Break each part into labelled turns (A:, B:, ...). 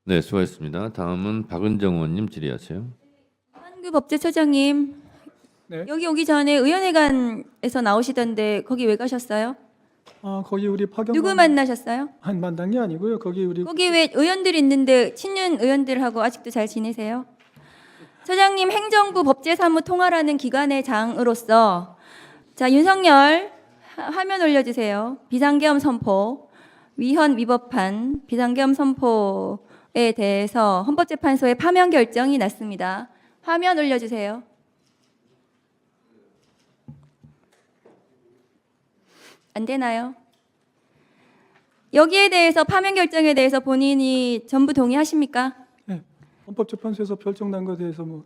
A: 네, 수고하셨습니다. 다음은 박은정 의원님 질의하세요.
B: 한규 법제처장님,
C: 네.
B: 여기 오기 전에 의원회관에서 나오시던데 거기 왜 가셨어요?
C: 거기 우리 파견
B: 누구 만나셨어요?
C: 한 만난 게 아니고요. 거기 우리
B: 거기 왜 의원들이 있는데 친윤 의원들하고 아직도 잘 지내세요? 처장님, 행정부 법제사무 통화라는 기관의 장으로서 자, 윤석열 화면 올려주세요. 비상계엄 선포, 위헌 위법한 비상계엄 선포에 대해서 헌법재판소의 파면 결정이 났습니다. 화면 올려주세요. 안 되나요? 여기에 대해서 파면 결정에 대해서 본인이 전부 동의하십니까?
C: 헌법재판소에서 결정난 것에 대해서 뭐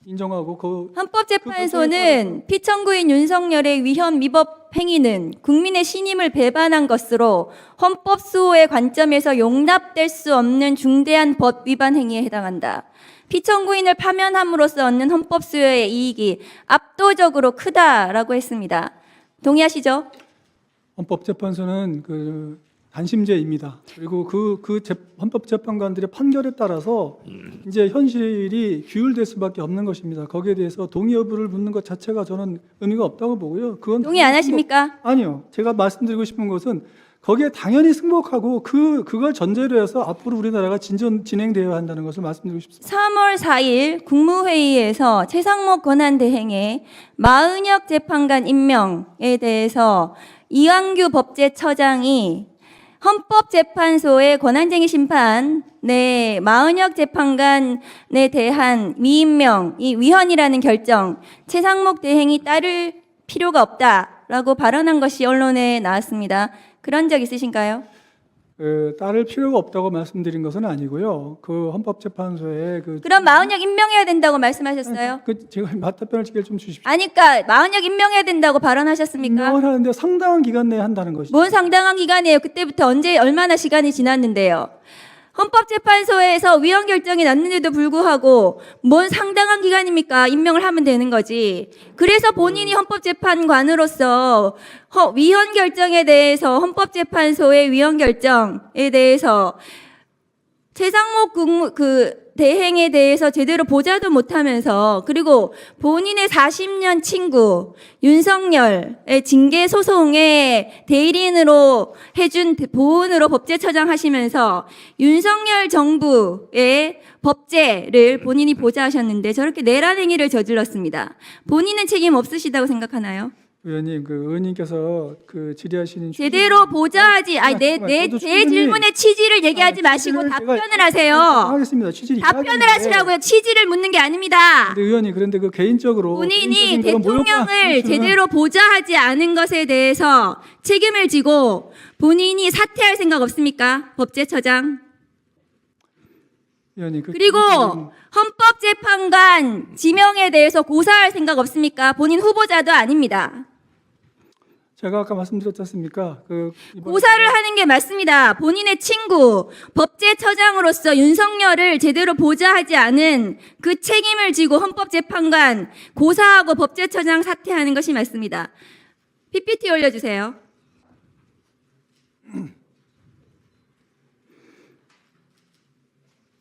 C: 인정하고
B: 헌법재판소는 피청구인 윤석열의 위헌 위법 행위는 국민의 신임을 배반한 것으로 헌법 수호의 관점에서 용납될 수 없는 중대한 법 위반 행위에 해당한다. 피청구인을 파면함으로써 얻는 헌법 수호의 이익이 압도적으로 크다라고 했습니다. 동의하시죠?
C: 헌법재판소는 단심제입니다. 그리고 헌법재판관들의 판결에 따라서 이제 현실이 규율될 수밖에 없는 것입니다. 거기에 대해서 동의 여부를 묻는 것 자체가 저는 의미가 없다고 보고요. 그건
B: 동의 안 하십니까?
C: 아니요. 제가 말씀드리고 싶은 것은 거기에 당연히 승복하고 그걸 전제로 해서 앞으로 우리나라가 진행되어야 한다는 것을 말씀드리고 싶습니다.
B: 3월 4일 국무회의에서 최상목 권한대행의 마은혁 재판관 임명에 대해서 이완규 법제처장이 헌법재판소의 권한쟁의 심판에 마은혁 재판관에 대한 미임명, 이 위헌이라는 결정, 최상목 대행이 따를 필요가 없다라고 발언한 것이 언론에 나왔습니다. 그런 적 있으신가요?
C: 따를 필요가 없다고 말씀드린 것은 아니고요. 헌법재판소에
B: 그럼 마은혁 임명해야 된다고 말씀하셨어요?
C: 제가 답변을 지금 좀 주십시오.
B: 아니까 마은혁 임명해야 된다고 발언하셨습니까?
C: 임명을 하는데 상당한 기간 내에 한다는 것이죠.
B: 뭔 상당한 기간이에요? 그때부터 언제 얼마나 시간이 지났는데요? 헌법재판소에서 위헌 결정이 났는데도 불구하고 뭔 상당한 기간입니까? 임명을 하면 되는 거지. 그래서 본인이 헌법재판관으로서 위헌 결정에 대해서 헌법재판소의 위헌 결정에 대해서 최상목 대행에 대해서 제대로 보자도 못하면서 그리고 본인의 40년 친구 윤석열의 징계 소송의 대리인으로 해준 보훈으로 법제처장 하시면서 윤석열 정부의 법제를 본인이 보좌하셨는데 저렇게 내란 행위를 저질렀습니다. 본인은 책임 없으시다고 생각하나요?
C: 의원님, 의원님께서 질의하시는
B: 제대로 보좌하지, 제 질문의 취지를 얘기하지 마시고 답변을 하세요.
C: 하겠습니다. 취지
B: 답변을 하시라고요. 취지를 묻는 게 아닙니다.
C: 의원님, 그런데 개인적으로
B: 본인이
C: 개인적인 그런
B: 대통령을 제대로 보좌하지 않은 것에 대해서 책임을 지고 본인이 사퇴할 생각 없습니까? 법제처장.
C: 의원님,
B: 그리고 헌법재판관 지명에 대해서 고사할 생각 없습니까? 본인 후보자도 아닙니다.
C: 제가 아까 말씀드렸지 않습니까?
B: 고사를 하는 게 맞습니다. 본인의 친구, 법제처장으로서 윤석열을 제대로 보좌하지 않은 그 책임을 지고 헌법재판관 고사하고 법제처장 사퇴하는 것이 맞습니다. PPT 올려주세요.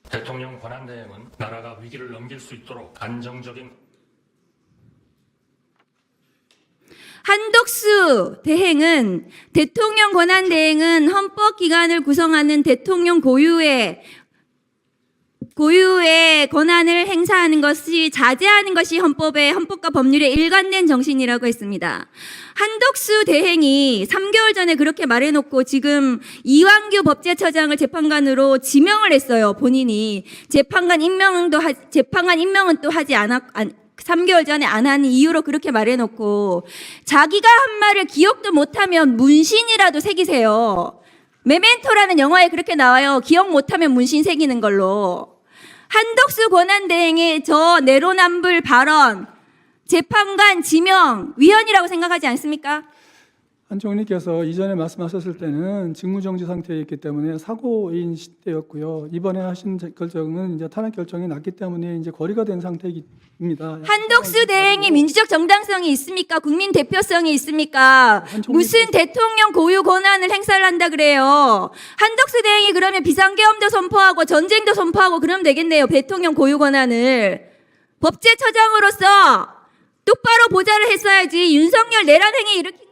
D: 대통령 권한대행은 나라가 위기를 넘길 수 있도록 안정적인
B: 한덕수 대행은 대통령 권한대행은 헌법기관을 구성하는 대통령 고유의 권한을 행사하는 것이 자제하는 것이 헌법과 법률의 일관된 정신이라고 했습니다. 한덕수 대행이 3개월 전에 그렇게 말해놓고 지금 이완규 법제처장을 재판관으로 지명을 했어요. 본인이 재판관 임명은 또 하지 않았. 3개월 전에 안 하는 이유로 그렇게 말해놓고 자기가 한 말을 기억도 못하면 문신이라도 새기세요. 메멘토라는 영화에 그렇게 나와요. 기억 못하면 문신 새기는 걸로. 한덕수 권한대행의 저 내로남불 발언 재판관 지명 위헌이라고 생각하지 않습니까?
C: 한 총리께서 이전에 말씀하셨을 때는 직무정지 상태에 있기 때문에 사고인 시대였고요. 이번에 하신 결정은 이제 탄핵 결정이 났기 때문에 이제 거리가 된 상태입니다.
B: 한덕수 대행이 민주적 정당성이 있습니까? 국민 대표성이 있습니까? 무슨 대통령 고유 권한을 행사를 한다 그래요? 한덕수 대행이 그러면 비상계엄도 선포하고 전쟁도 선포하고 그러면 되겠네요. 대통령 고유 권한을. 법제처장으로서 똑바로 보좌를 했어야지 윤석열 내란 행위 일으킨